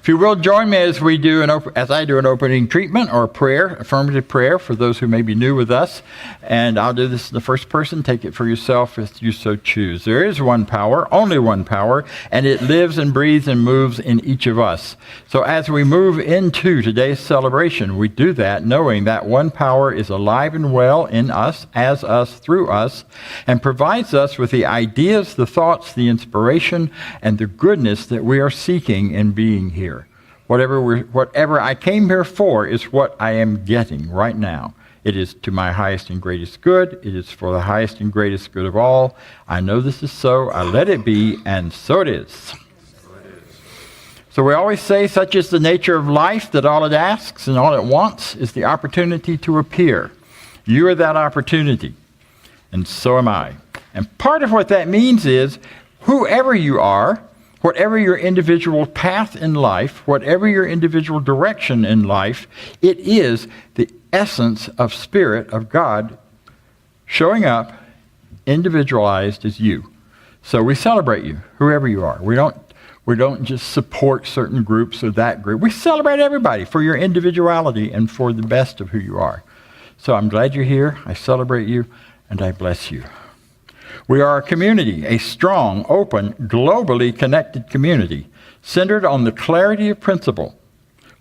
If you will join me as I do an opening treatment or prayer, affirmative prayer for those who may be new with us. And I'll do this in the first person. Take it for yourself if you so choose. There is one power, only one power, and it lives and breathes and moves in each of us. So as we move into today's celebration, we do that knowing that one power is alive and well in us, as us, through us, and provides us with the ideas, the thoughts, the inspiration, and the goodness that we are seeking in being here. Whatever I came here for is what I am getting right now. It is to my highest and greatest good. It is for the highest and greatest good of all. I know this is so. I let it be, and so it is. So we always say, such is the nature of life, that all it asks and all it wants is the opportunity to appear. You are that opportunity, and so am I. And part of what that means is, whoever you are, whatever your individual path in life, whatever your individual direction in life, it is the essence of Spirit of God showing up individualized as you. So we celebrate you, whoever you are. We don't just support certain groups or that group. We celebrate everybody for your individuality and for the best of who you are. So I'm glad you're here. I celebrate you, and I bless you. We are a community, a strong, open, globally connected community, centered on the clarity of principle.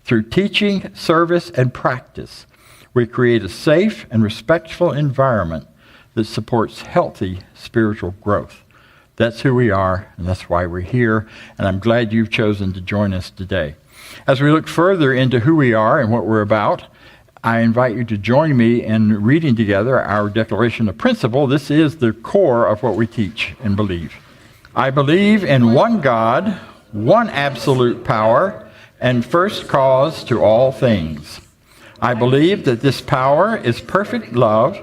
Through teaching, service, and practice, we create a safe and respectful environment that supports healthy spiritual growth. That's who we are, and that's why we're here, and I'm glad you've chosen to join us today. As we look further into who we are and what we're about, I invite you to join me in reading together our Declaration of Principle. This is the core of what we teach and believe. I believe in one God, one absolute power, and first cause to all things. I believe that this power is perfect love,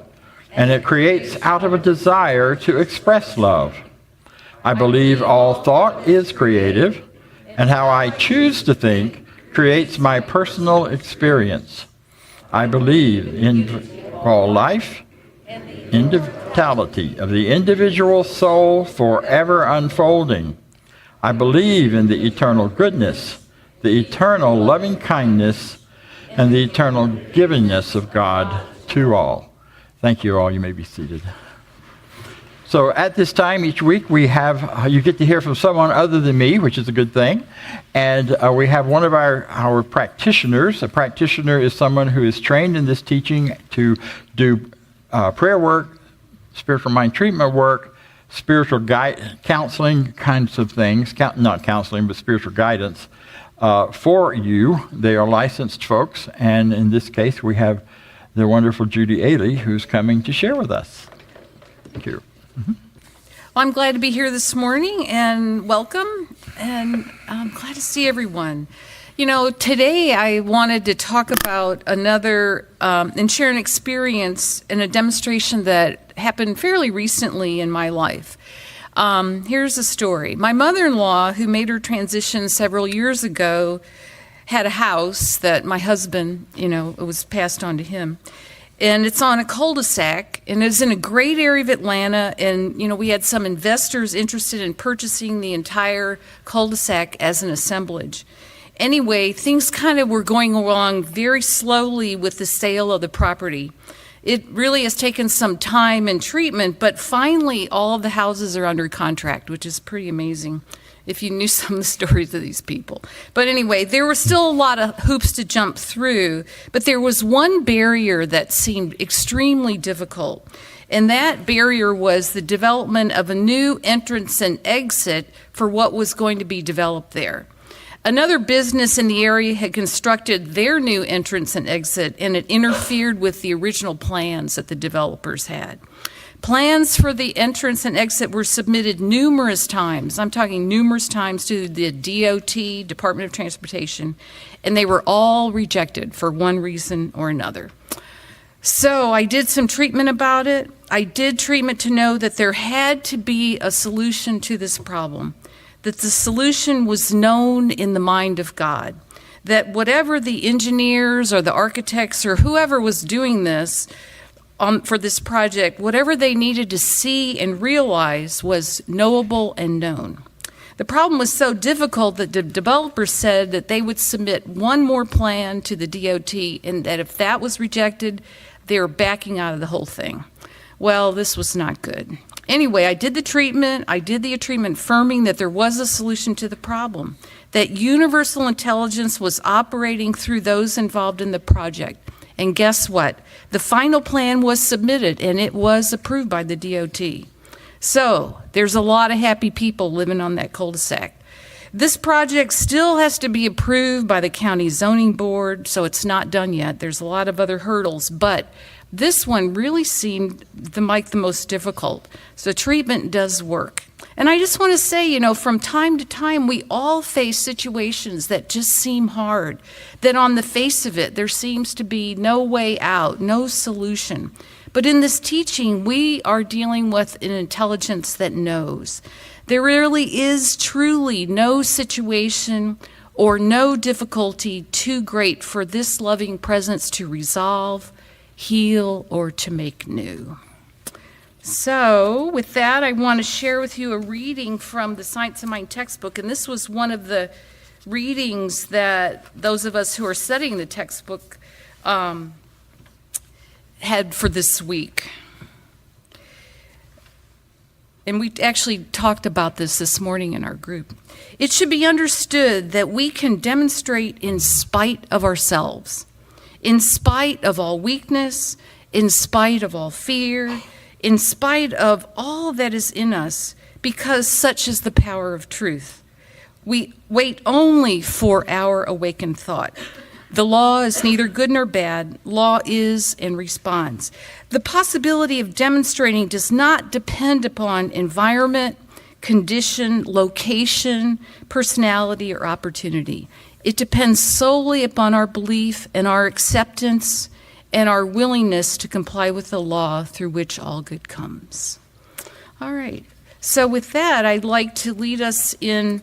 and it creates out of a desire to express love. I believe all thought is creative, and how I choose to think creates my personal experience. I believe in all life, individuality of the individual soul forever unfolding. I believe in the eternal goodness, the eternal loving kindness, and the eternal givingness of God to all. Thank you all. You may be seated. So at this time each week you get to hear from someone other than me, which is a good thing. And we have one of our practitioners. A practitioner is someone who is trained in this teaching to do prayer work, spiritual mind treatment work, spiritual counseling kinds of things. Not counseling, but spiritual guidance for you. They are licensed folks. And in this case, we have the wonderful Judy Ailey, who's coming to share with us. Thank you. Mm-hmm. Well, I'm glad to be here this morning, and welcome, and I'm glad to see everyone. You know, today I wanted to talk about another and share an experience and a demonstration that happened fairly recently in my life. Here's a story. My mother-in-law, who made her transition several years ago, had a house that my husband, it was passed on to him. And it's on a cul-de-sac, and it's in a great area of Atlanta. And, we had some investors interested in purchasing the entire cul-de-sac as an assemblage. Anyway, things kind of were going along very slowly with the sale of the property. It really has taken some time and treatment, but finally all of the houses are under contract, which is pretty amazing if you knew some of the stories of these people. But anyway, there were still a lot of hoops to jump through, but there was one barrier that seemed extremely difficult, and that barrier was the development of a new entrance and exit for what was going to be developed there. Another business in the area had constructed their new entrance and exit, and it interfered with the original plans that the developers had. Plans for the entrance and exit were submitted numerous times. I'm talking numerous times to the DOT, Department of Transportation, and they were all rejected for one reason or another. So I did some treatment about it. I did treatment to know that there had to be a solution to this problem, that the solution was known in the mind of God, that whatever the engineers or the architects or whoever was doing this for this project, whatever they needed to see and realize was knowable and known. The problem was so difficult that the developers said that they would submit one more plan to the DOT, and that if that was rejected, they were backing out of the whole thing. Well, this was not good. Anyway, I did the treatment affirming that there was a solution to the problem, that universal intelligence was operating through those involved in the project. And guess what? The final plan was submitted, and it was approved by the DOT. So there's a lot of happy people living on that cul-de-sac. This project still has to be approved by the county zoning board, so it's not done yet. There's a lot of other hurdles, but this one really seemed like the most difficult. So treatment does work. And I just want to say, from time to time, we all face situations that just seem hard, that on the face of it, there seems to be no way out, no solution. But in this teaching, we are dealing with an intelligence that knows. There really is truly no situation or no difficulty too great for this loving presence to resolve, heal, or to make new. So with that, I want to share with you a reading from the Science of Mind textbook, and this was one of the readings that those of us who are studying the textbook had for this week. And we actually talked about this morning in our group. It should be understood that we can demonstrate in spite of ourselves, in spite of all weakness, in spite of all fear, in spite of all that is in us, because such is the power of truth. We wait only for our awakened thought. The law is neither good nor bad. Law is and responds. The possibility of demonstrating does not depend upon environment, condition, location, personality, or opportunity. It depends solely upon our belief and our acceptance and our willingness to comply with the law through which all good comes. All right. So with that, I'd like to lead us in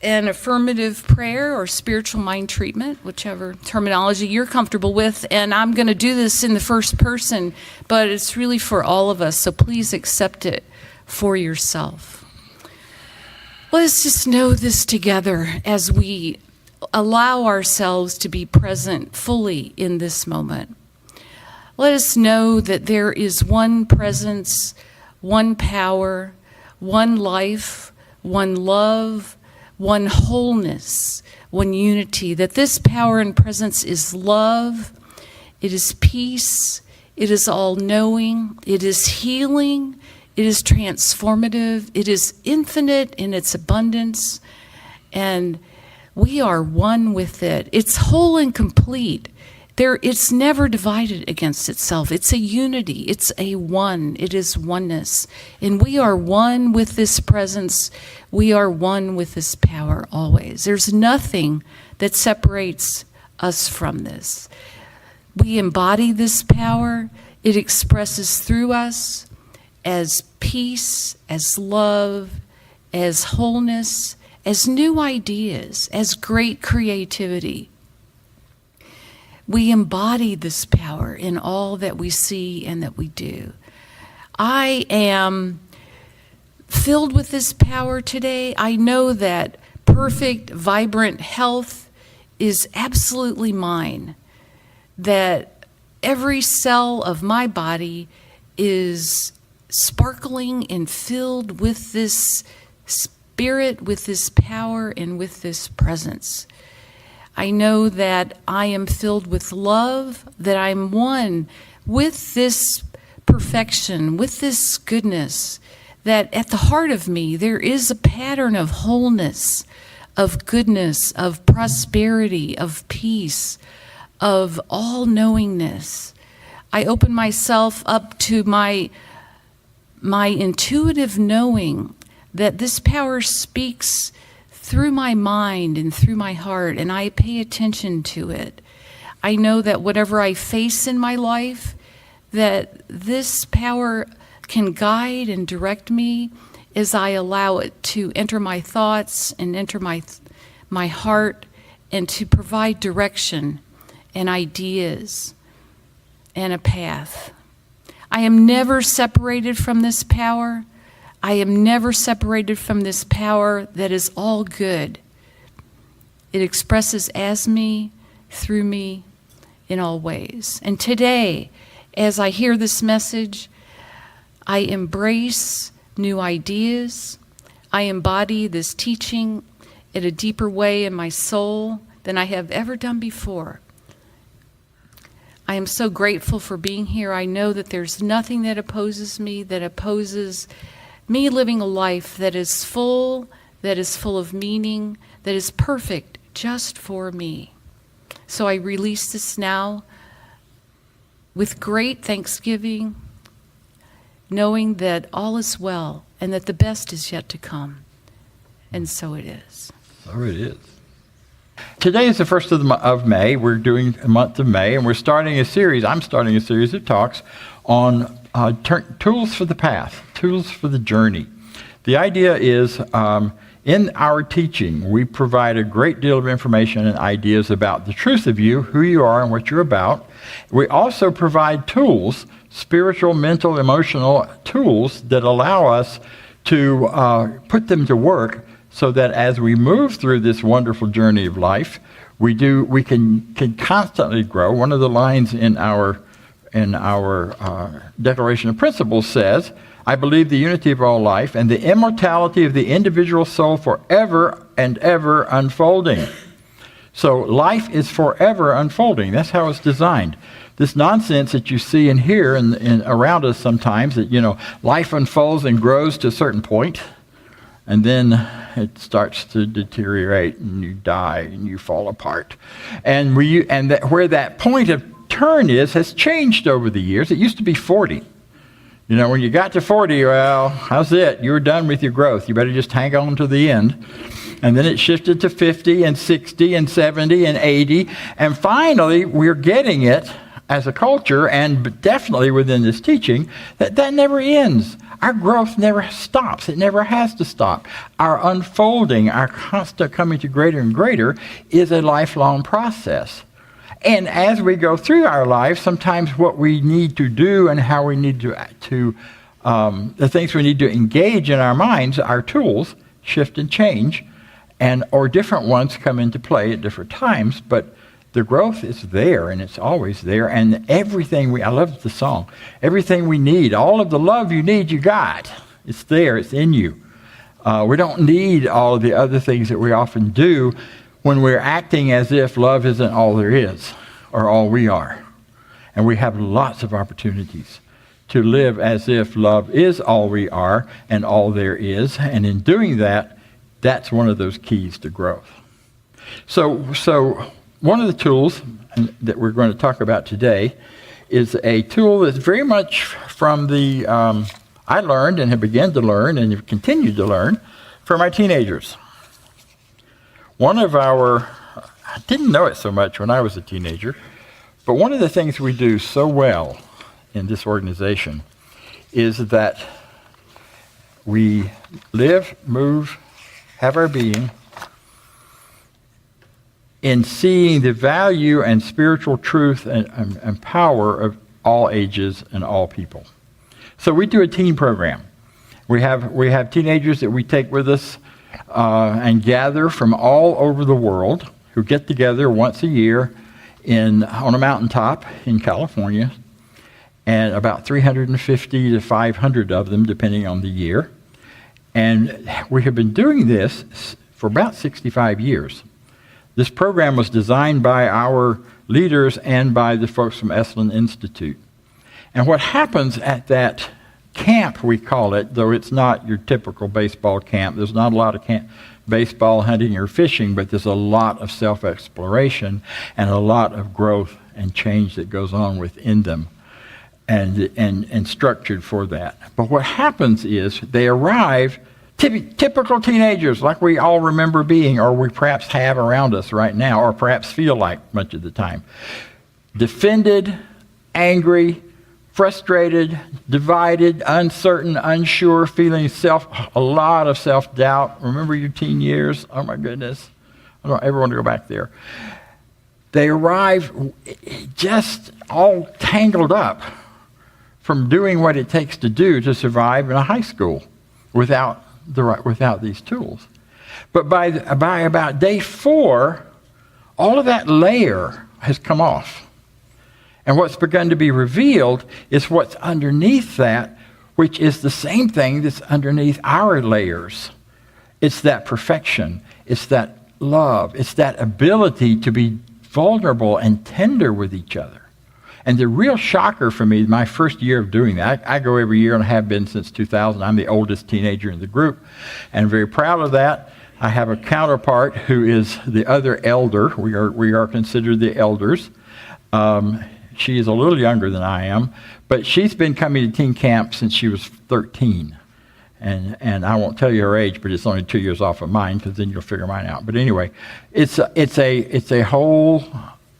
an affirmative prayer or spiritual mind treatment, whichever terminology you're comfortable with. And I'm going to do this in the first person, but it's really for all of us, so please accept it for yourself. Let's just know this together as we allow ourselves to be present fully in this moment. Let us know that there is one presence, one power, one life, one love, one wholeness, one unity, that this power and presence is love, it is peace, it is all-knowing, it is healing, it is transformative, it is infinite in its abundance, and we are one with it. It's whole and complete. It's never divided against itself. It's a unity. It's a one. It is oneness. And we are one with this presence. We are one with this power always. There's nothing that separates us from this. We embody this power. It expresses through us as peace, as love, as wholeness, as new ideas, as great creativity. We embody this power in all that we see and that we do. I am filled with this power today. I know that perfect, vibrant health is absolutely mine, that every cell of my body is sparkling and filled with this spirit, with this power, and with this presence. I know that I am filled with love, that I'm one with this perfection, with this goodness, that at the heart of me there is a pattern of wholeness, of goodness, of prosperity, of peace, of all-knowingness. I open myself up to my intuitive knowing that this power speaks through my mind and through my heart, and I pay attention to it. I know that whatever I face in my life, that this power can guide and direct me as I allow it to enter my thoughts and enter my heart, and to provide direction and ideas and a path. I am never separated from this power. I am never separated from this power that is all good. It expresses as me, through me, in all ways. And today, as I hear this message, I embrace new ideas. I embody this teaching in a deeper way in my soul than I have ever done before. I am so grateful for being here. I know that there's nothing that opposes me me living a life that is full of meaning, that is perfect just for me. So I release this now with great thanksgiving, knowing that all is well and that the best is yet to come. And so it is. So it is. Today is the 1st of May. We're doing a month of May, and I'm starting a series of talks on tools for the path, tools for the journey. The idea is in our teaching, we provide a great deal of information and ideas about the truth of you, who you are, and what you're about. We also provide tools, spiritual, mental, emotional tools that allow us to put them to work so that as we move through this wonderful journey of life, we can constantly grow. One of the lines in our Declaration of Principles says, I believe the unity of all life and the immortality of the individual soul forever and ever unfolding. So life is forever unfolding. That's how it's designed. This nonsense that you see and hear and around us sometimes, that, life unfolds and grows to a certain point, and then it starts to deteriorate, and you die, and you fall apart. And where that point of turn has changed over the years. It used to be 40. When you got to 40, well, how's it? You were done with your growth. You better just hang on to the end. And then it shifted to 50 and 60 and 70 and 80. And finally, we're getting it as a culture, and definitely within this teaching, that never ends. Our growth never stops. It never has to stop. Our unfolding, our constant coming to greater and greater is a lifelong process. And as we go through our lives, sometimes what we need to do and how we need to the things we need to engage in our minds, our tools, shift and change, or different ones come into play at different times. But the growth is there, and it's always there. And everything I love the song, everything we need, all of the love you need, you got. It's there, it's in you. We don't need all of the other things that we often do when we're acting as if love isn't all there is or all we are. And we have lots of opportunities to live as if love is all we are and all there is. And in doing that, that's one of those keys to growth. So one of the tools that we're going to talk about today is a tool that's very much from the, I learned and have begun to learn and have continued to learn from our teenagers. I didn't know it so much when I was a teenager, but one of the things we do so well in this organization is that we live, move, have our being in seeing the value and spiritual truth and power of all ages and all people. So we do a teen program. We have teenagers that we take with us and gather from all over the world, who get together once a year on a mountaintop in California, and about 350 to 500 of them, depending on the year. And we have been doing this for about 65 years. This program was designed by our leaders and by the folks from Esalen Institute. And what happens at that camp, we call it, though it's not your typical baseball camp. There's not a lot of baseball, hunting, or fishing, but there's a lot of self-exploration and a lot of growth and change that goes on within them and structured for that. But what happens is they arrive, typical teenagers like we all remember being, or we perhaps have around us right now, or perhaps feel like much of the time. Defended, angry, frustrated, divided, uncertain, unsure, feeling a lot of self-doubt. Remember your teen years? Oh my goodness. I don't ever want to go back there. They arrive just all tangled up from doing what it takes to do to survive in a high school. without these tools. But by about day 4, all of that layer has come off. And what's begun to be revealed is what's underneath that, which is the same thing that's underneath our layers. It's that perfection. It's that love. It's that ability to be vulnerable and tender with each other. And the real shocker for me, my first year of doing that, I go every year and have been since 2000. I'm the oldest teenager in the group, and I'm very proud of that. I have a counterpart who is the other elder. We are considered the elders. She is a little younger than I am, but she's been coming to teen camp since she was 13. And I won't tell you her age, but it's only 2 years off of mine, because then you'll figure mine out. But anyway, it's a whole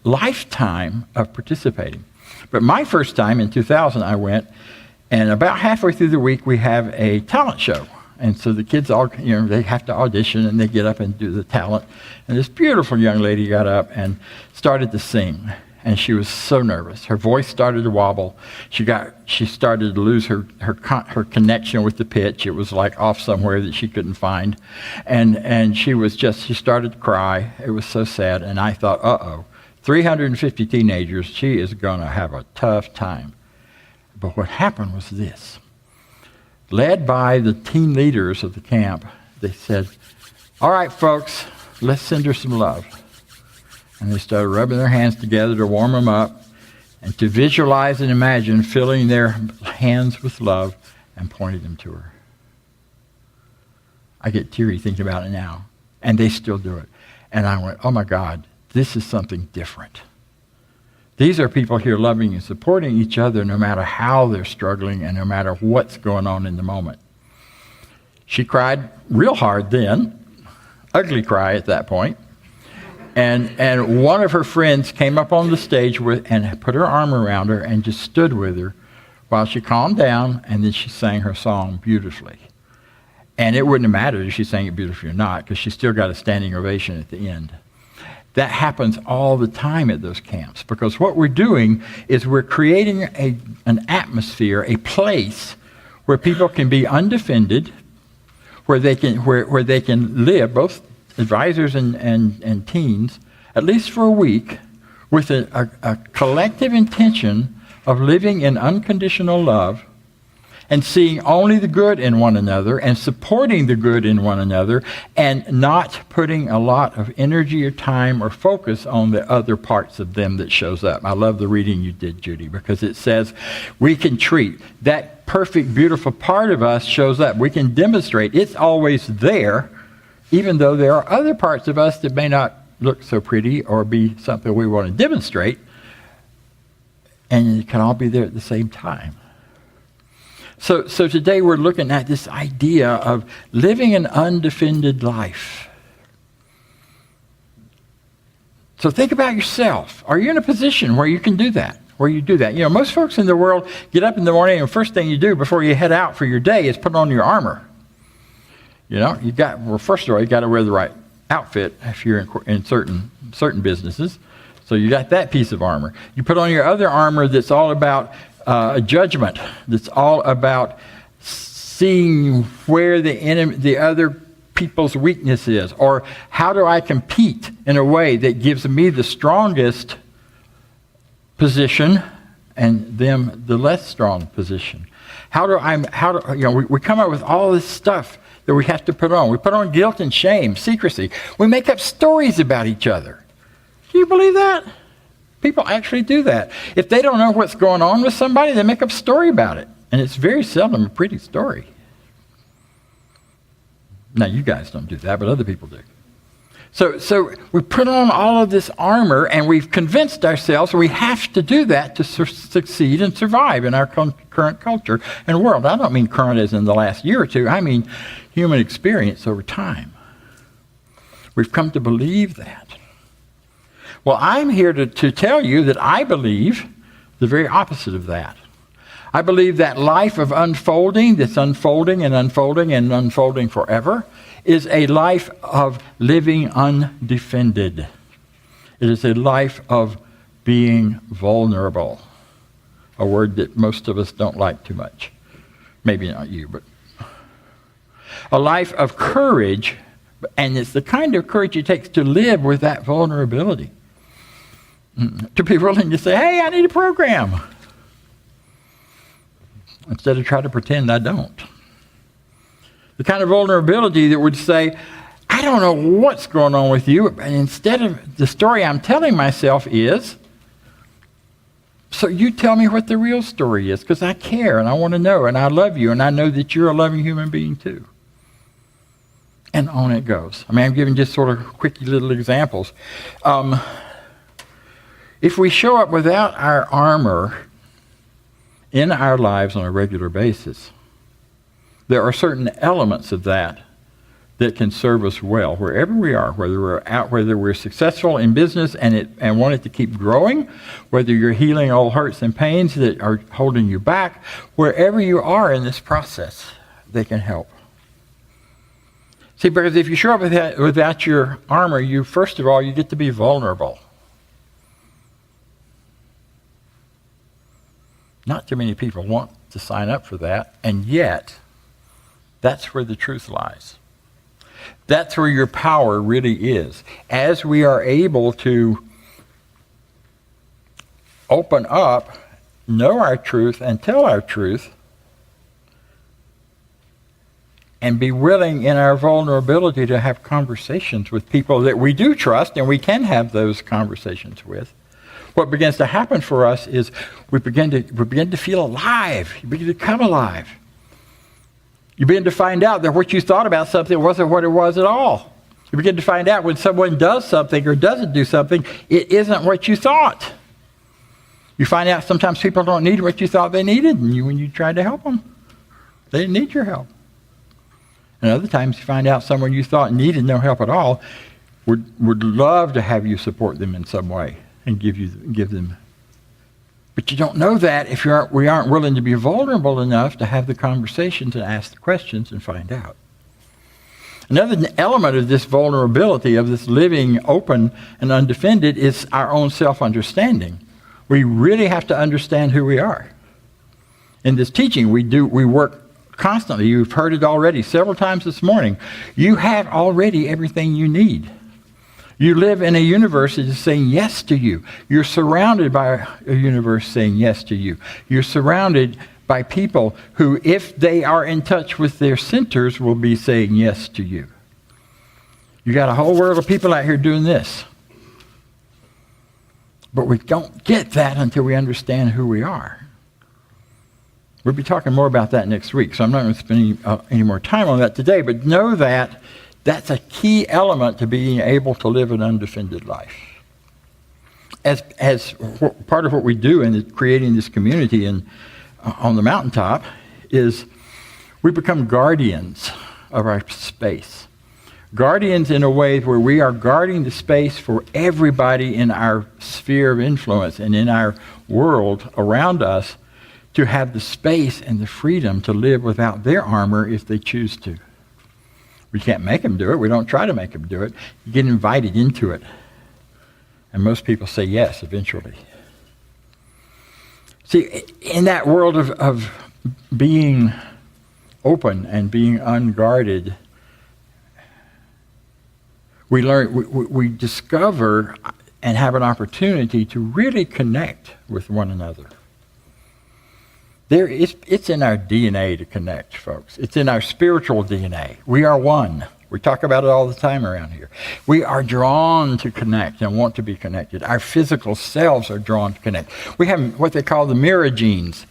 lifetime of participating. But my first time in 2000, I went, and about halfway through the week, we have a talent show. And so the kids all, they have to audition, and they get up and do the talent. And this beautiful young lady got up and started to sing. And she was so nervous. Her voice started to wobble. She started to lose her connection with the pitch. It was like off somewhere that she couldn't find. And she started to cry. It was so sad. And I thought, 350 teenagers, she is going to have a tough time. But what happened was this. Led by the teen leaders of the camp, they said, all right, folks, let's send her some love. And they started rubbing their hands together to warm them up and to visualize and imagine filling their hands with love and pointing them to her. I get teary thinking about it now. And they still do it. And I went, oh my God, this is something different. These are people here loving and supporting each other no matter how they're struggling and no matter what's going on in the moment. She cried real hard then, ugly cry at that point. And one of her friends came up on the stage and put her arm around her and just stood with her while she calmed down, and then she sang her song beautifully. And it wouldn't have mattered if she sang it beautifully or not, because she still got a standing ovation at the end. That happens all the time at those camps, because what we're doing is we're creating an atmosphere, a place where people can be undefended, where they can live, both advisors and teens, at least for a week, with a collective intention of living in unconditional love and seeing only the good in one another and supporting the good in one another and not putting a lot of energy or time or focus on the other parts of them that shows up. I love the reading you did, Judy, because it says we can treat that perfect, beautiful part of us shows up. We can demonstrate it's always there, even though there are other parts of us that may not look so pretty or be something we want to demonstrate, and it can all be there at the same time. So today we're looking at this idea of living an undefended life. So think about yourself. Are you in a position where you can do that? Where you do that? Most folks in the world get up in the morning and the first thing you do before you head out for your day is put on your armor. First of all, you got to wear the right outfit if you're in certain businesses. So you got that piece of armor. You put on your other armor that's all about judgment. That's all about seeing where the other people's weakness is, or how do I compete in a way that gives me the strongest position and them the less strong position. We come up with all this stuff that we have to put on. We put on guilt and shame, secrecy. We make up stories about each other. Do you believe that? People actually do that. If they don't know what's going on with somebody, they make up a story about it. And it's very seldom a pretty story. Now, you guys don't do that, but other people do. So we put on all of this armor, and we've convinced ourselves we have to do that to succeed and survive in our current culture and world. I don't mean current as in the last year or two. I mean human experience over time. We've come to believe that. Well, I'm here to tell you that I believe the very opposite of that. I believe that life of unfolding, that's unfolding and unfolding and unfolding forever, is a life of living undefended. It is a life of being vulnerable, a word that most of us don't like too much. Maybe not you, but A life of courage, and it's the kind of courage it takes to live with that vulnerability. To be willing to say, hey, I need a program. Instead of try to pretend I don't. The kind of vulnerability that would say, I don't know what's going on with you, and instead of the story I'm telling myself is, so you tell me what the real story is, because I care, and I want to know, and I love you, and I know that you're a loving human being too. And on it goes. I mean, I'm giving just sort of quick little examples. If we show up without our armor in our lives on a regular basis, there are certain elements of that can serve us well wherever we are, whether we're successful in business and want it to keep growing, whether you're healing all hurts and pains that are holding you back, wherever you are in this process, they can help. See, because if you show up without your armor, first of all, you get to be vulnerable. Not too many people want to sign up for that, and yet, that's where the truth lies. That's where your power really is. As we are able to open up, know our truth, and tell our truth, and be willing in our vulnerability to have conversations with people that we do trust and we can have those conversations with, what begins to happen for us is we begin to feel alive. You begin to come alive. You begin to find out that what you thought about something wasn't what it was at all. You begin to find out when someone does something or doesn't do something, it isn't what you thought. You find out sometimes people don't need what you thought they needed, and when you tried to help them, they didn't need your help. And other times you find out someone you thought needed no help at all would love to have you support them in some way and give them. But you don't know that if we aren't willing to be vulnerable enough to have the conversations and ask the questions and find out. Another element of this vulnerability, of this living open and undefended, is our own self-understanding. We really have to understand who we are. In this teaching, we work constantly. You've heard it already several times this morning. You have already everything you need. You live in a universe that is saying yes to you. You're surrounded by a universe saying yes to you. You're surrounded by people who, if they are in touch with their centers, will be saying yes to you. You got a whole world of people out here doing this. But we don't get that until we understand who we are. We'll be talking more about that next week, so I'm not going to spend any more time on that today, but know that that's a key element to being able to live an undefended life. As part of what we do in creating this community on the mountaintop is we become guardians of our space. Guardians in a way where we are guarding the space for everybody in our sphere of influence and in our world around us to have the space and the freedom to live without their armor if they choose to. We can't make them do it. We don't try to make them do it. You get invited into it. And most people say yes eventually. See, in that world of being open and being unguarded, we discover and have an opportunity to really connect with one another. It's in our DNA to connect, folks. It's in our spiritual DNA. We are one. We talk about it all the time around here. We are drawn to connect and want to be connected. Our physical selves are drawn to connect. We have what they call the mirror genes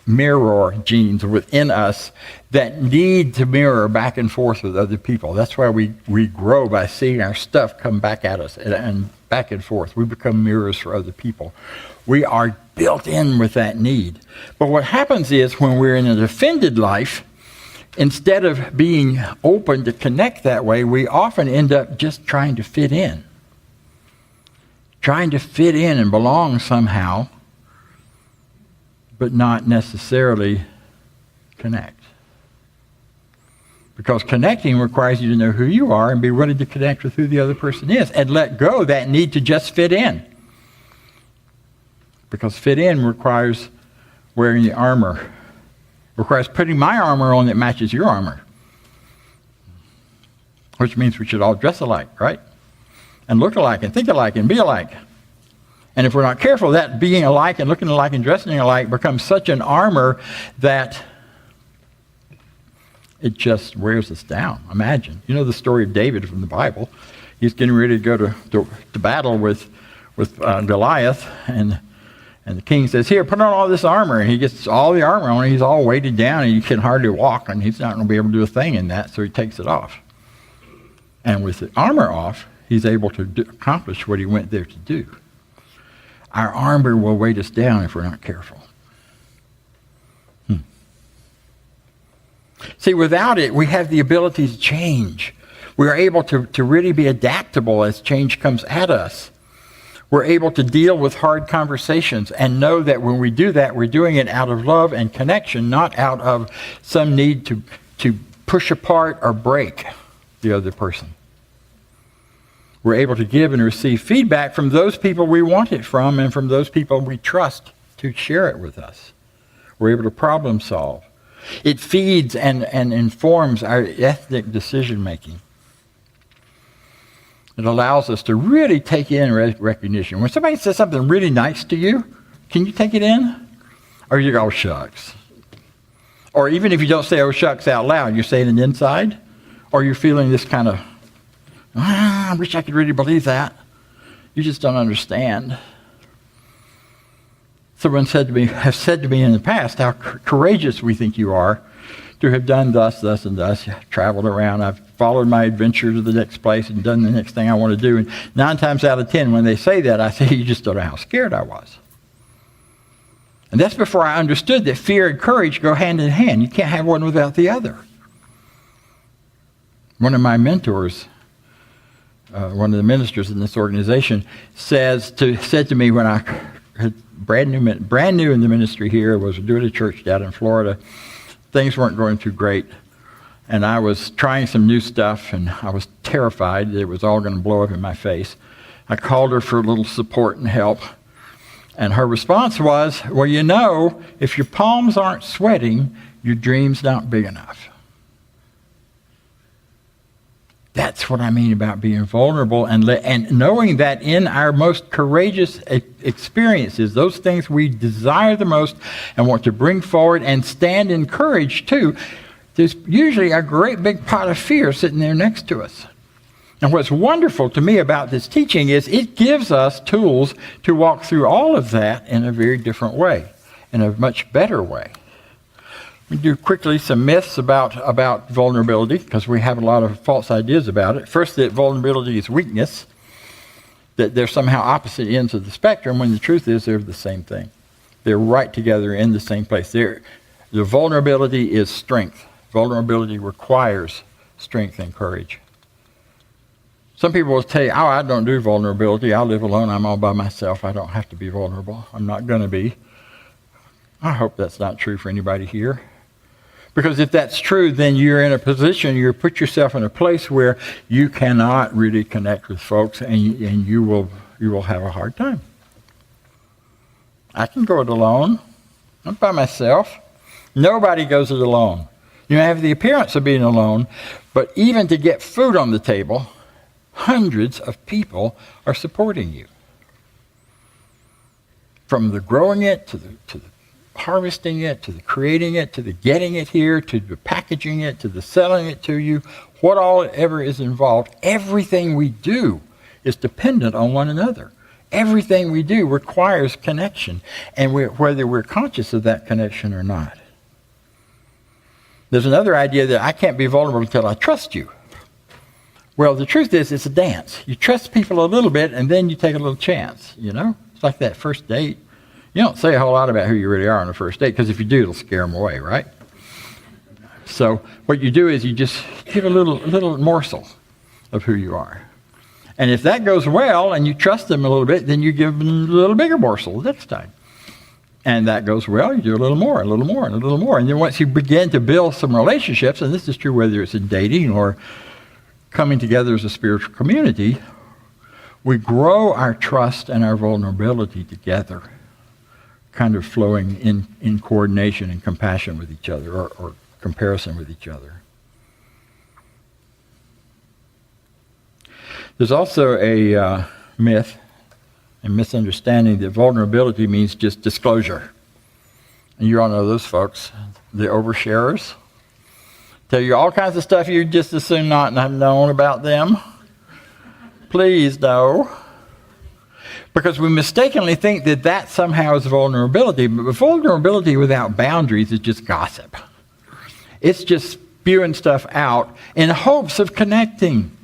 within us that need to mirror back and forth with other people. That's why we grow by seeing our stuff come back at us and back and forth. We become mirrors for other people. We are built in with that need. But what happens is when we're in a defended life, instead of being open to connect that way, we often end up just trying to fit in. Trying to fit in and belong somehow, but not necessarily connect. Because connecting requires you to know who you are and be willing to connect with who the other person is and let go that need to just fit in. Because fit in requires wearing the armor. Requires putting my armor on that matches your armor. which means we should all dress alike, right? And look alike and think alike and be alike. And if we're not careful, that being alike and looking alike and dressing alike becomes such an armor that it just wears us down. Imagine. You know the story of David from the Bible. He's getting ready to go to battle with Goliath, and the king says, "Here, put on all this armor." And he gets all the armor on, and he's all weighted down, and he can hardly walk, and he's not going to be able to do a thing in that, so he takes it off. And with the armor off, he's able to accomplish what he went there to do. Our armor will weight us down if we're not careful. See, without it, we have the ability to change. We are able to really be adaptable as change comes at us. We're able to deal with hard conversations and know that when we do that, we're doing it out of love and connection, not out of some need to push apart or break the other person. We're able to give and receive feedback from those people we want it from and from those people we trust to share it with us. We're able to problem solve. It feeds and informs our ethnic decision making. It allows us to really take in recognition. When somebody says something really nice to you, can you take it in? Or you go, "Oh, shucks." Or even if you don't say, "Oh, shucks," out loud, you're saying it inside? Or you're feeling this kind of, "I wish I could really believe that." You just don't understand. Someone has said to me in the past how courageous we think you are to have done thus, thus, and thus. Traveled around. I've followed my adventure to the next place and done the next thing I want to do. And 9 times out of 10, when they say that, I say, "You just don't know how scared I was." And that's before I understood that fear and courage go hand in hand. You can't have one without the other. One of my mentors, one of the ministers in this organization, said to me when I had brand new in the ministry here, was doing a church down in Florida. Things weren't going too great, and I was trying some new stuff, and I was terrified that it was all going to blow up in my face. I called her for a little support and help, and her response was, "Well, you know, if your palms aren't sweating, your dream's not big enough." That's what I mean about being vulnerable and knowing that in our most courageous experiences, those things we desire the most and want to bring forward and stand in courage too, there's usually a great big pot of fear sitting there next to us. And what's wonderful to me about this teaching is it gives us tools to walk through all of that in a very different way, in a much better way. We do quickly some myths about vulnerability, because we have a lot of false ideas about it. First, that vulnerability is weakness, that they're somehow opposite ends of the spectrum, when the truth is they're the same thing. They're right together in the same place. The vulnerability is strength. Vulnerability requires strength and courage. Some people will tell you, "Oh, I don't do vulnerability. I live alone. I'm all by myself. I don't have to be vulnerable. I'm not going to be." I hope that's not true for anybody here. Because if that's true, then you're in a position, you put yourself in a place where you cannot really connect with folks, and you will have a hard time. I can go it alone. I'm by myself. Nobody goes it alone. You have the appearance of being alone, but even to get food on the table, hundreds of people are supporting you. From the growing it to the harvesting it, to the creating it, to the getting it here, to the packaging it, to the selling it to you, what all ever is involved, everything we do is dependent on one another. Everything we do requires connection, and whether we're conscious of that connection or not. There's another idea that I can't be vulnerable until I trust you. Well, the truth is, it's a dance. You trust people a little bit, and then you take a little chance, you know? It's like that first date. You don't say a whole lot about who you really are on the first date, because if you do, it'll scare them away, right? So what you do is you just give a little morsel of who you are. And if that goes well and you trust them a little bit, then you give them a little bigger morsel the next time. And that goes well, you do a little more, and a little more, and a little more. And then once you begin to build some relationships, and this is true whether it's in dating or coming together as a spiritual community, we grow our trust and our vulnerability together, kind of flowing in coordination and compassion with each other, or comparison with each other. There's also a myth and misunderstanding that vulnerability means just disclosure. And you all know those folks, the oversharers. Tell you all kinds of stuff you just as soon not have known about them. Please, no. Because we mistakenly think that that somehow is vulnerability. But vulnerability without boundaries is just gossip. It's just spewing stuff out in hopes of connecting,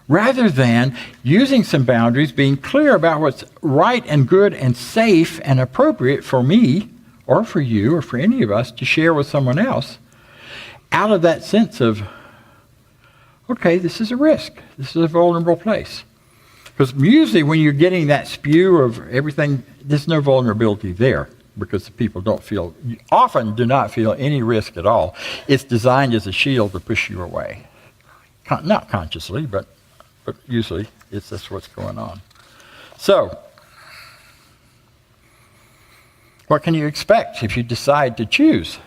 rather than using some boundaries, being clear about what's right and good and safe and appropriate for me or for you or for any of us to share with someone else, out of that sense of, okay, this is a risk. This is a vulnerable place. Because usually when you're getting that spew of everything, there's no vulnerability there, because the people often do not feel any risk at all. It's designed as a shield to push you away. Not consciously, but usually that's what's going on. So, what can you expect if you decide to choose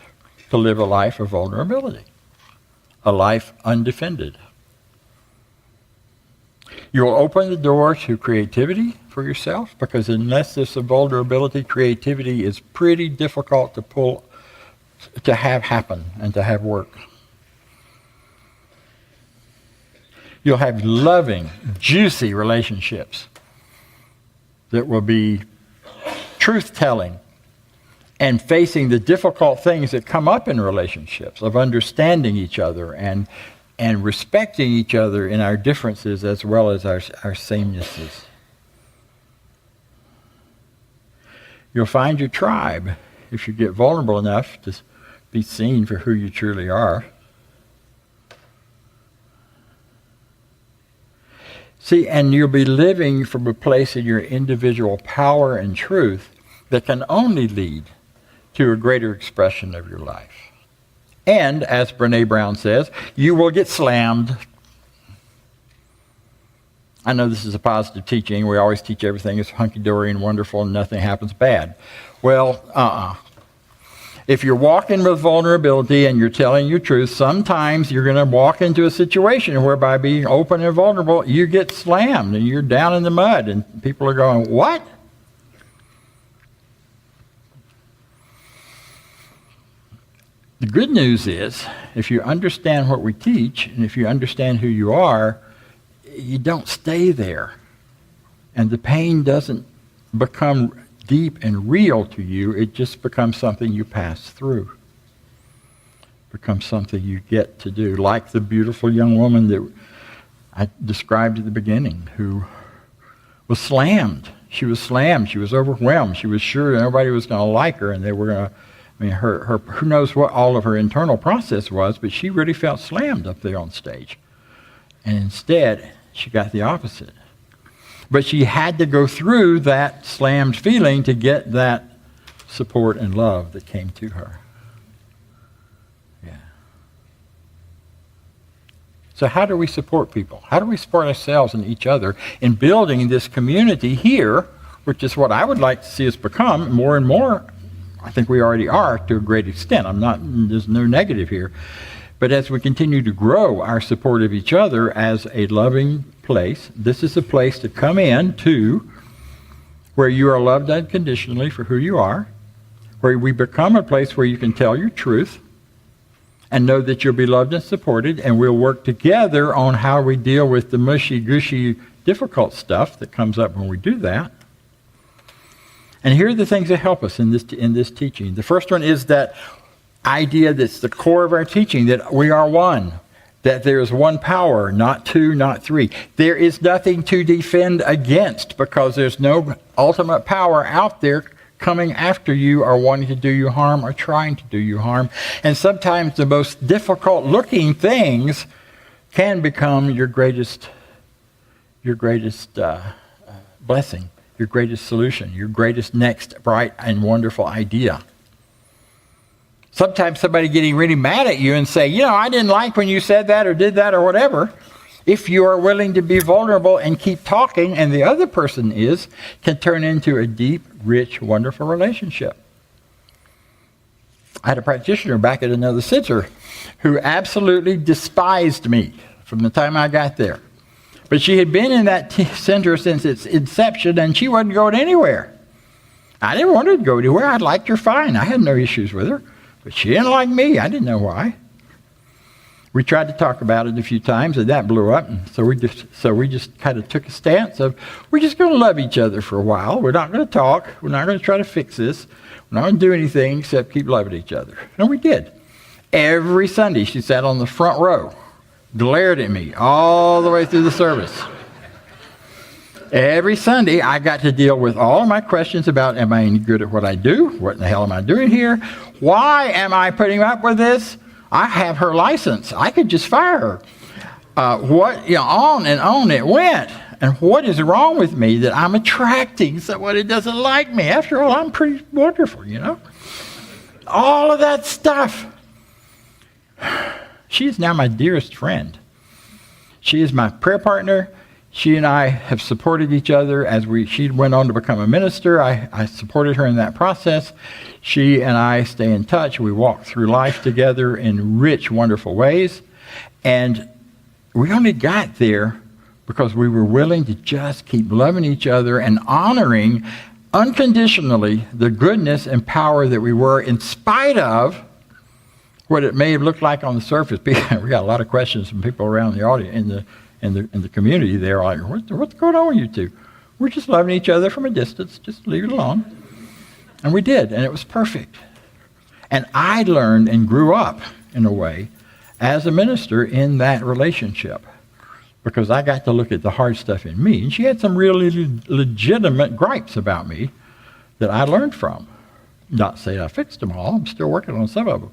to live a life of vulnerability? A life undefended. You'll open the door to creativity for yourself, because unless there's a vulnerability, creativity is pretty difficult to have happen and to have work. You'll have loving, juicy relationships that will be truth-telling and facing the difficult things that come up in relationships, of understanding each other and respecting each other in our differences as well as our samenesses. You'll find your tribe if you get vulnerable enough to be seen for who you truly are. See, and you'll be living from a place in your individual power and truth that can only lead to a greater expression of your life. And, as Brene Brown says, you will get slammed. I know this is a positive teaching. We always teach everything is hunky-dory and wonderful and nothing happens bad. Well, If you're walking with vulnerability and you're telling your truth, sometimes you're going to walk into a situation where by being open and vulnerable, you get slammed and you're down in the mud and people are going, what? The good news is, if you understand what we teach, and if you understand who you are, you don't stay there. And the pain doesn't become deep and real to you. It just becomes something you pass through. Becomes something you get to do. Like the beautiful young woman that I described at the beginning, who was slammed. She was slammed. She was overwhelmed. She was sure nobody was going to like her, and they were going to, her who knows what all of her internal process was, but she really felt slammed up there on stage. And instead, she got the opposite. But she had to go through that slammed feeling to get that support and love that came to her. Yeah. So how do we support people? How do we support ourselves and each other in building this community here, which is what I would like to see us become more and more? I think we already are to a great extent. There's no negative here. But as we continue to grow our support of each other as a loving place, this is a place to come in to where you are loved unconditionally for who you are, where we become a place where you can tell your truth and know that you'll be loved and supported, and we'll work together on how we deal with the mushy, gushy, difficult stuff that comes up when we do that. And here are the things that help us in this teaching. The first one is that idea that's the core of our teaching, that we are one, that there is one power, not two, not three. There is nothing to defend against, because there's no ultimate power out there coming after you or wanting to do you harm or trying to do you harm. And sometimes the most difficult looking things can become your greatest blessing, your greatest solution, your greatest next bright and wonderful idea. Sometimes somebody getting really mad at you and say, I didn't like when you said that or did that or whatever. If you are willing to be vulnerable and keep talking, and the other person can turn into a deep, rich, wonderful relationship. I had a practitioner back at another center who absolutely despised me from the time I got there. But she had been in that center since its inception, and she wasn't going anywhere. I didn't want her to go anywhere. I liked her fine. I had no issues with her. But she didn't like me. I didn't know why. We tried to talk about it a few times, and that blew up. And so we just kind of took a stance of, we're just going to love each other for a while. We're not going to talk. We're not going to try to fix this. We're not going to do anything except keep loving each other. And we did. Every Sunday, she sat on the front row, glared at me all the way through the service. Every Sunday, I got to deal with all of my questions about, am I any good at what I do? What in the hell am I doing here? Why am I putting up with this? I have her license. I could just fire her. On and on it went. And what is wrong with me that I'm attracting someone who doesn't like me? After all, I'm pretty wonderful, All of that stuff. She is now my dearest friend. She is my prayer partner. She and I have supported each other as she went on to become a minister. I supported her in that process. She and I stay in touch. We walk through life together in rich, wonderful ways. And we only got there because we were willing to just keep loving each other and honoring unconditionally the goodness and power that we were, in spite of what it may have looked like on the surface. We got a lot of questions from people around the audience in the community there, like, what's going on with you two? We're just loving each other from a distance. Just leave it alone. And we did, and it was perfect. And I learned and grew up, in a way, as a minister in that relationship, because I got to look at the hard stuff in me. And she had some really legitimate gripes about me that I learned from. Not say I fixed them all. I'm still working on some of them.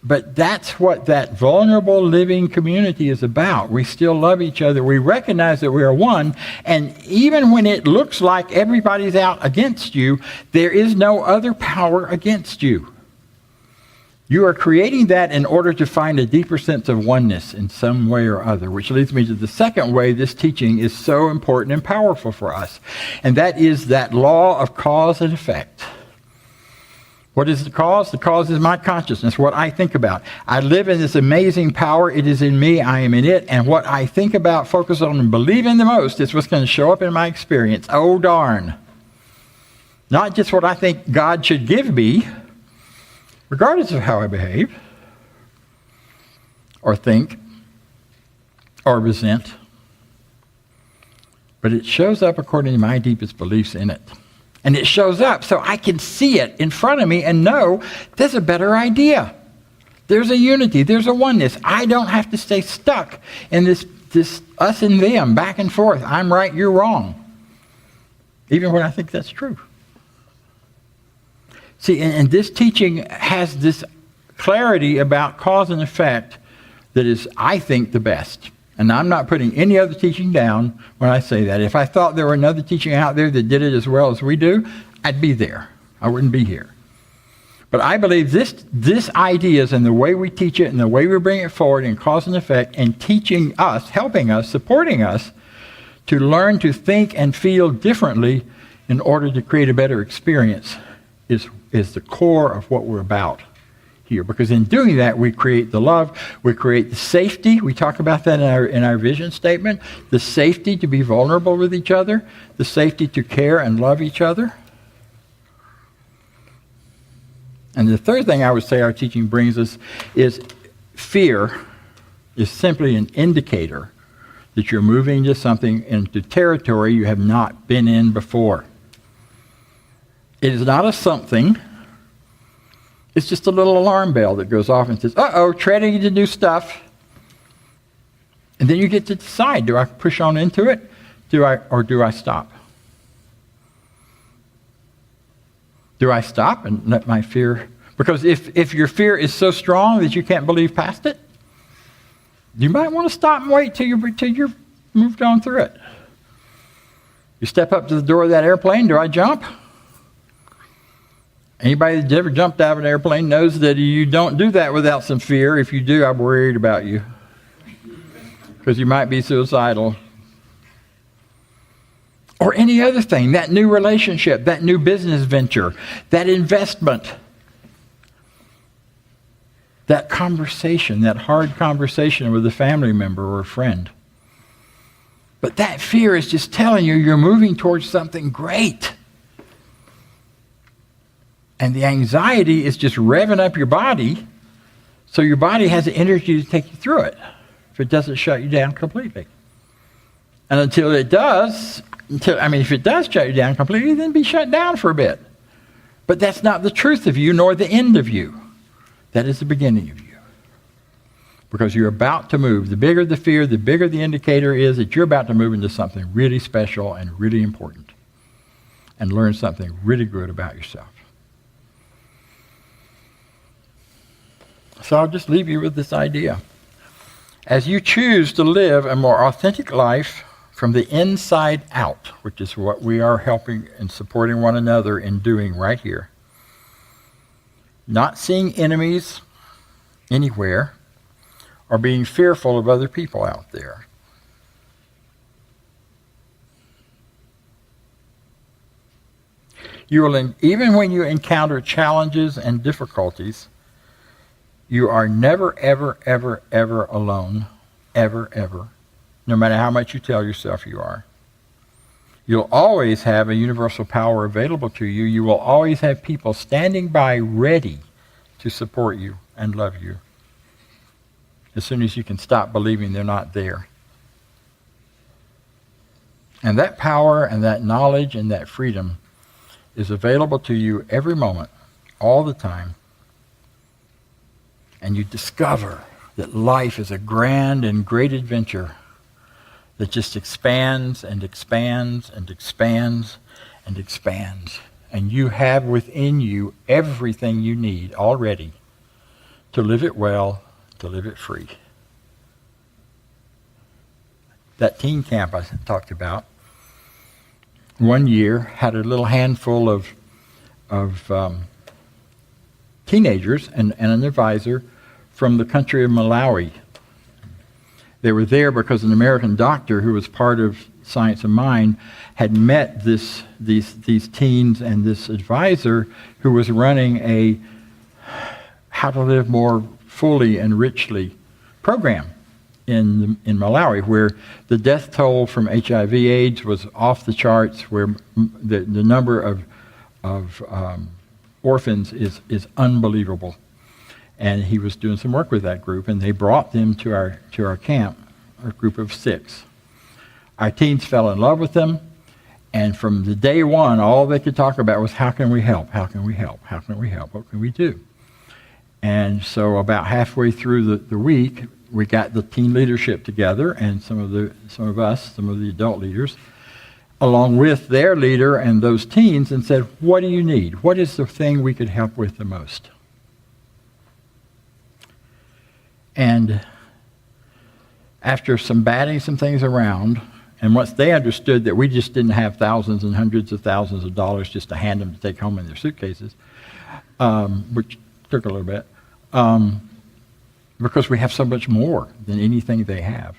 But that's what that vulnerable living community is about. We still love each other. We recognize that we are one. And even when it looks like everybody's out against you, there is no other power against you. You are creating that in order to find a deeper sense of oneness in some way or other, which leads me to the second way this teaching is so important and powerful for us. And that is that law of cause and effect. What is the cause? The cause is my consciousness, what I think about. I live in this amazing power. It is in me. I am in it. And what I think about, focus on, and believe in the most is what's going to show up in my experience. Oh, darn. Not just what I think God should give me, regardless of how I behave, or think, or resent. But it shows up according to my deepest beliefs in it. And it shows up so I can see it in front of me and know there's a better idea. There's a unity. There's a oneness. I don't have to stay stuck in this us and them, back and forth. I'm right, you're wrong. Even when I think that's true. See, and this teaching has this clarity about cause and effect that is, I think, the best. And I'm not putting any other teaching down when I say that. If I thought there were another teaching out there that did it as well as we do, I'd be there. I wouldn't be here. But I believe this ideas and the way we teach it and the way we bring it forward in cause and effect and teaching us, helping us, supporting us to learn to think and feel differently in order to create a better experience is the core of what we're about here. Because in doing that, we create the love, we create the safety. We talk about that in our vision statement. The safety to be vulnerable with each other, the safety to care and love each other. And the third thing I would say our teaching brings us is fear is simply an indicator that you're moving into territory you have not been in before. It is not a something. It's just a little alarm bell that goes off and says, uh-oh, treading into new stuff. And then you get to decide, do I push on into it? Or do I stop? Do I stop and let my fear... Because if your fear is so strong that you can't believe past it, you might want to stop and wait till you're moved on through it. You step up to the door of that airplane, do I jump? Anybody that's ever jumped out of an airplane knows that you don't do that without some fear. If you do, I'm worried about you. Because you might be suicidal. Or any other thing, that new relationship, that new business venture, that investment, that conversation, that hard conversation with a family member or a friend. But that fear is just telling you you're moving towards something great. And the anxiety is just revving up your body, so your body has the energy to take you through it if it doesn't shut you down completely. And until it does, if it does shut you down completely, then be shut down for a bit. But that's not the truth of you, nor the end of you. That is the beginning of you. Because you're about to move. The bigger the fear, the bigger the indicator is that you're about to move into something really special and really important. And learn something really good about yourself. So I'll just leave you with this idea. As you choose to live a more authentic life from the inside out, which is what we are helping and supporting one another in doing right here, not seeing enemies anywhere or being fearful of other people out there. You will, even when you encounter challenges and difficulties, you are never, ever, ever, ever alone. Ever, ever. No matter how much you tell yourself you are. You'll always have a universal power available to you. You will always have people standing by ready to support you and love you. As soon as you can stop believing they're not there. And that power and that knowledge and that freedom is available to you every moment, all the time. And you discover that life is a grand and great adventure that just expands and expands and expands and expands. And you have within you everything you need already to live it well, to live it free. That teen camp I talked about, one year had a little handful of teenagers and an advisor from the country of Malawi. They were there because an American doctor who was part of Science of Mind had met these teens and this advisor who was running a how to live more fully and richly program in Malawi, where the death toll from HIV/AIDS was off the charts, where the number of orphans is unbelievable. And he was doing some work with that group, and they brought them to our camp, a group of 6. Our teens fell in love with them, and from the day one, all they could talk about was, how can we help? How can we help? How can we help? What can we do? And so about halfway through the week, we got the teen leadership together, and some of the adult leaders, along with their leader and those teens, and said, what do you need? What is the thing we could help with the most? And after batting some things around, and once they understood that we just didn't have thousands and hundreds of thousands of dollars just to hand them to take home in their suitcases, which took a little bit, because we have so much more than anything they have.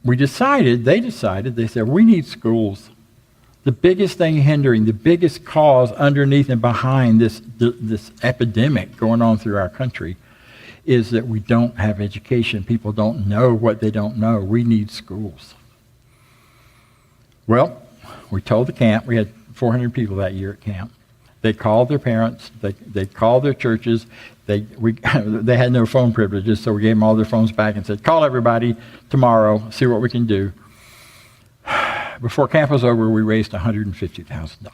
They said, we need schools. The biggest thing hindering, the biggest cause underneath and behind this epidemic going on through our country is that we don't have education. People don't know what they don't know. We need schools. Well, we told the camp, we had 400 people that year at camp. They called their parents, they called their churches. They had no phone privileges, so we gave them all their phones back and said, call everybody tomorrow, see what we can do. Before camp was over, we raised $150,000.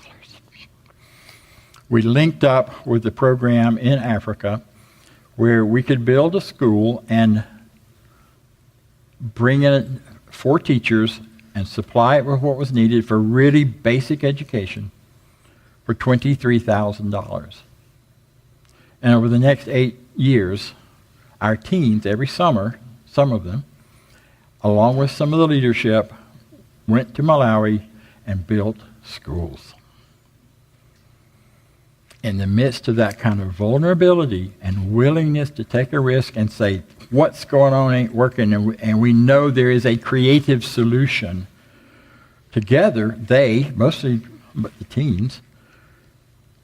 We linked up with the program in Africa where we could build a school and bring in 4 teachers and supply it with what was needed for really basic education for $23,000. And over the next 8 years, our teens, every summer, some of them, along with some of the leadership, went to Malawi and built schools. In the midst of that kind of vulnerability and willingness to take a risk and say, what's going on ain't working, and we know there is a creative solution. Together, mostly the teens,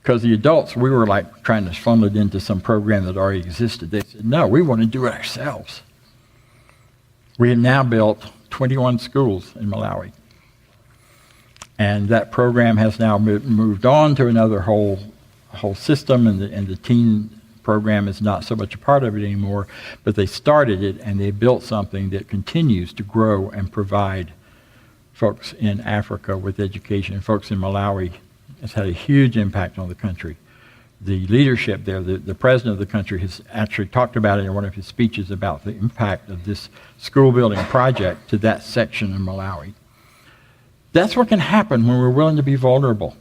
because the adults, we were like trying to funnel it into some program that already existed. They said, no, we want to do it ourselves. We have now built 21 schools in Malawi. And that program has now moved on to another whole system, and the teen program is not so much a part of it anymore, but they started it and they built something that continues to grow and provide folks in Africa with education. Folks in Malawi has had a huge impact on the country. The leadership there, the president of the country has actually talked about it in one of his speeches about the impact of this school building project to that section in Malawi. That's what can happen when we're willing to be vulnerable,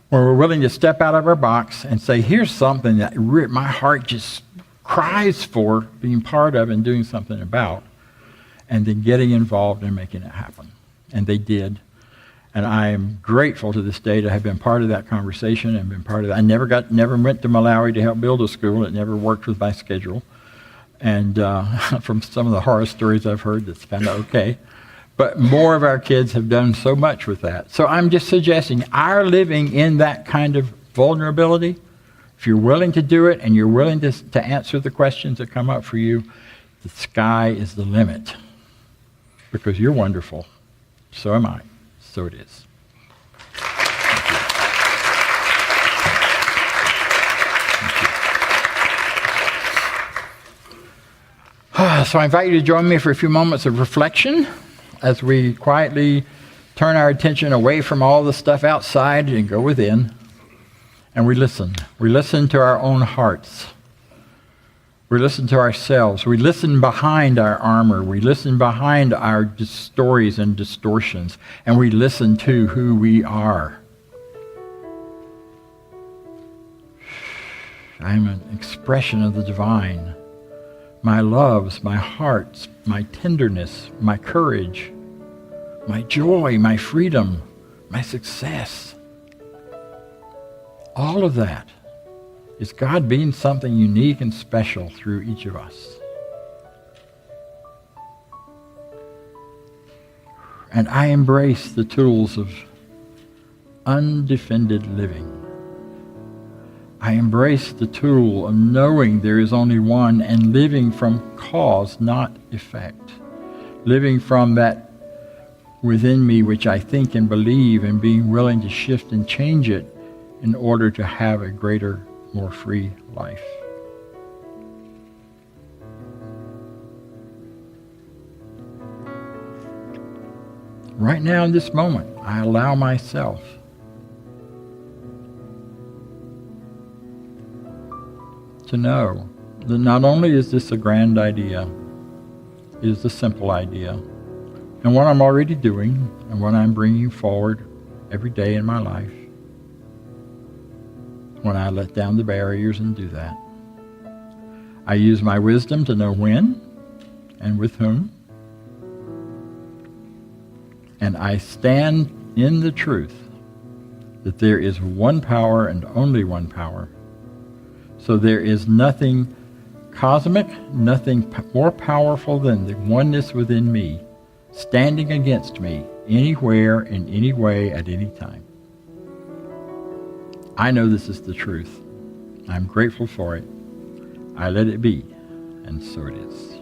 when we're willing to step out of our box and say, here's something that my heart just cries for being part of and doing something about, and then getting involved and making it happen. And they did. And I am grateful to this day to have been part of that conversation and been part of that. I never went to Malawi to help build a school. It never worked with my schedule. And from some of the horror stories I've heard, that's kind of okay. But more of our kids have done so much with that. So I'm just suggesting our living in that kind of vulnerability, if you're willing to do it and you're willing to answer the questions that come up for you, the sky is the limit. Because you're wonderful. So am I. So it is. So I invite you to join me for a few moments of reflection as we quietly turn our attention away from all the stuff outside and go within. And we listen. We listen to our own hearts. We listen to ourselves. We listen behind our armor. We listen behind our stories and distortions. And we listen to who we are. I am an expression of the divine. My loves, my hearts, my tenderness, my courage, my joy, my freedom, my success. All of that is God being something unique and special through each of us. And I embrace the tools of undefended living. I embrace the tool of knowing there is only one and living from cause, not effect. Living from that within me which I think and believe, and being willing to shift and change it in order to have a greater, more free life. Right now in this moment, I allow myself to know that not only is this a grand idea, it is a simple idea. And what I'm already doing and what I'm bringing forward every day in my life when I let down the barriers and do that. I use my wisdom to know when and with whom. And I stand in the truth that there is one power and only one power. So there is nothing cosmic, nothing more powerful than the oneness within me, standing against me anywhere, in any way, at any time. I know this is the truth. I'm grateful for it. I let it be, and so it is.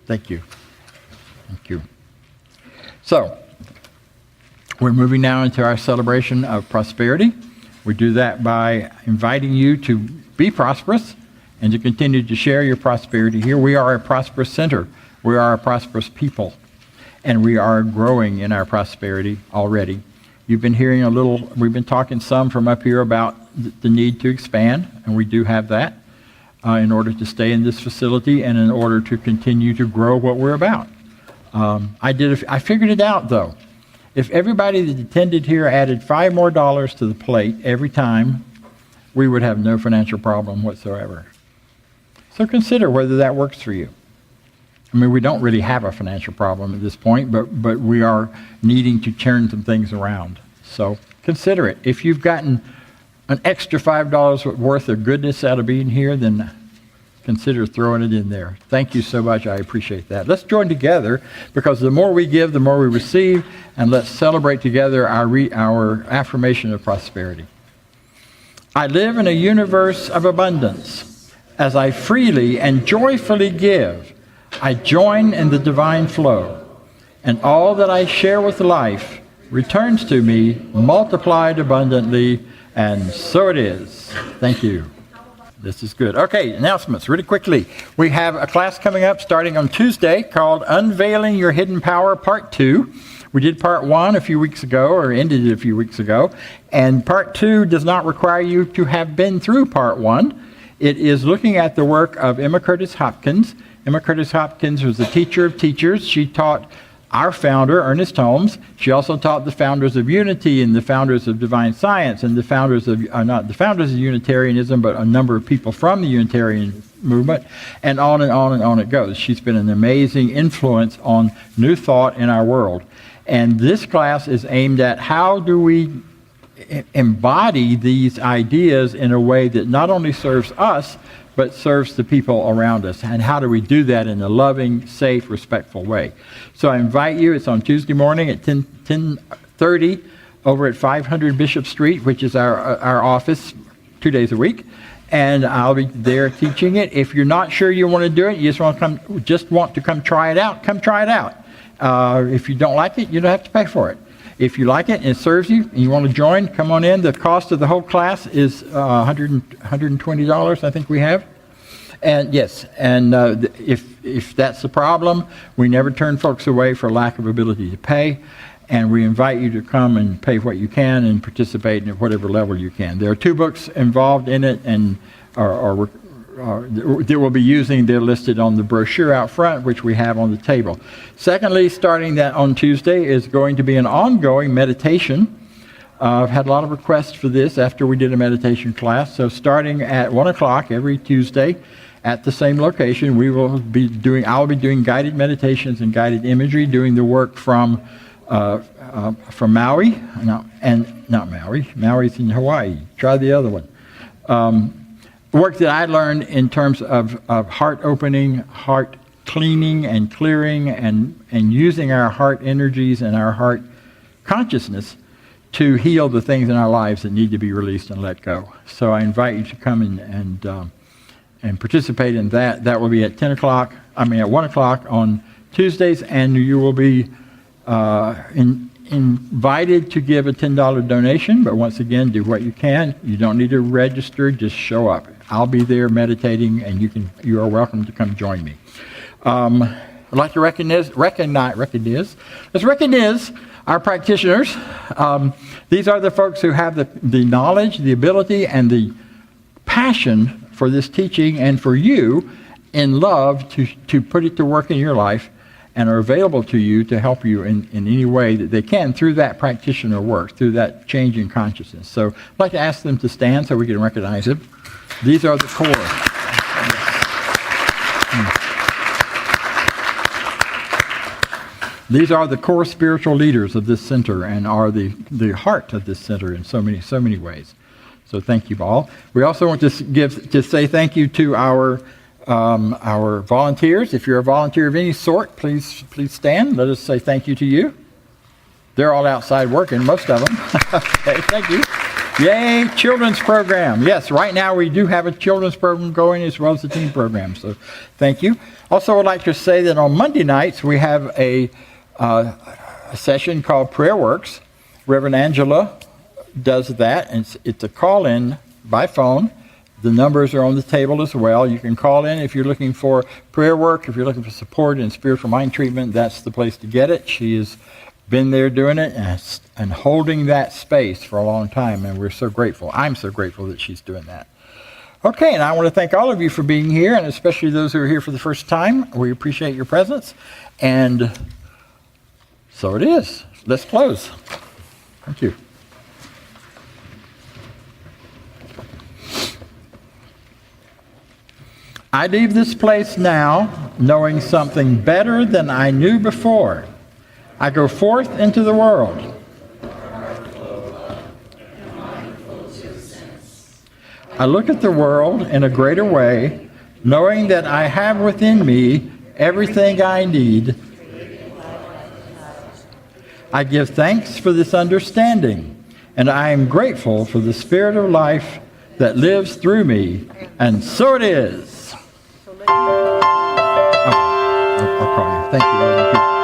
Thank you. Thank you. So, we're moving now into our celebration of prosperity. We do that by inviting you to be prosperous and to continue to share your prosperity here. We are a prosperous center. We are a prosperous people. And we are growing in our prosperity already. You've been hearing a little, we've been talking some from up here about the need to expand, and we do have that in order to stay in this facility and in order to continue to grow what we're about. I figured it out, though. If everybody that attended here added $5 more to the plate every time, we would have no financial problem whatsoever. So consider whether that works for you. I mean, we don't really have a financial problem at this point, but we are needing to turn some things around. So consider it. If you've gotten an extra $5 worth of goodness out of being here, then consider throwing it in there. Thank you so much. I appreciate that. Let's join together, because the more we give, the more we receive, and let's celebrate together our affirmation of prosperity. I live in a universe of abundance. As I freely and joyfully give, I join in the divine flow, and all that I share with life returns to me multiplied abundantly, and so it is. Thank you. This is good. Okay, announcements really quickly. We have a class coming up starting on Tuesday called Unveiling Your Hidden Power Part 2. We did Part 1 a few weeks ago, or ended it a few weeks ago, and Part 2 does not require you to have been through Part 1. It is looking at the work of Emma Curtis Hopkins. Emma Curtis Hopkins was the teacher of teachers. She taught our founder, Ernest Holmes. She also taught the founders of Unity and the founders of Divine Science and the founders of, not the founders of Unitarianism, but a number of people from the Unitarian movement, and on and on and on it goes. She's been an amazing influence on new thought in our world. And this class is aimed at how do we embody these ideas in a way that not only serves us, but serves the people around us. And how do we do that in a loving, safe, respectful way? So I invite you. It's on Tuesday morning at 10:30 over at 500 Bishop Street, which is our office 2 days a week. And I'll be there teaching it. If you're not sure you want to do it, you just want to come try it out, come try it out. If you don't like it, you don't have to pay for it. If you like it and it serves you and you want to join, come on in. The cost of the whole class is $120, I think we have. And yes, and if that's the problem, we never turn folks away for lack of ability to pay. And we invite you to come and pay what you can and participate at whatever level you can. There are 2 books involved in it and that we'll be using. They're listed on the brochure out front, which we have on the table. Secondly, starting that on Tuesday is going to be an ongoing meditation. I've had a lot of requests for this after we did a meditation class. So starting at 1 o'clock every Tuesday at the same location, I'll be doing guided meditations and guided imagery, doing the work from Maui. Not Maui. Maui's in Hawaii. Try the other one. Work that I learned in terms of heart opening, heart cleaning and clearing, and using our heart energies and our heart consciousness to heal the things in our lives that need to be released and let go. So I invite you to come and participate in that. That will be at 1 o'clock on Tuesdays, and you will be invited to give a $10 donation, but once again, do what you can. You don't need to register, just show up. I'll be there meditating, and you are welcome to come join me. I'd like to recognize our practitioners. These are the folks who have the knowledge, the ability, and the passion for this teaching and for you in love to put it to work in your life, and are available to you to help you in any way that they can through that practitioner work, through that change in consciousness. So I'd like to ask them to stand so we can recognize them. These are the core. These are the core spiritual leaders of this center and are the heart of this center in so many ways. So thank you all. We also want to say thank you to our volunteers. If you're a volunteer of any sort, please stand. Let us say thank you to you. They're all outside working, most of them. Okay, thank you. Yay, children's program. Yes, right now we do have a children's program going as well as the teen program. So thank you. Also, I'd like to say that on Monday nights we have a session called Prayer Works. Reverend Angela does that, and it's a call-in by phone. The numbers are on the table as well. You can call in if you're looking for prayer work, if you're looking for support in spiritual mind treatment. That's the place to get it. She has been there doing it and holding that space for a long time, and we're so grateful. I'm so grateful that she's doing that. Okay, and I want to thank all of you for being here, and especially those who are here for the first time. We appreciate your presence, and so it is. Let's close. Thank you. I leave this place now knowing something better than I knew before. I go forth into the world. I look at the world in a greater way, knowing that I have within me everything I need. I give thanks for this understanding, and I am grateful for the spirit of life that lives through me. And so it is. I'll call you. Thank you.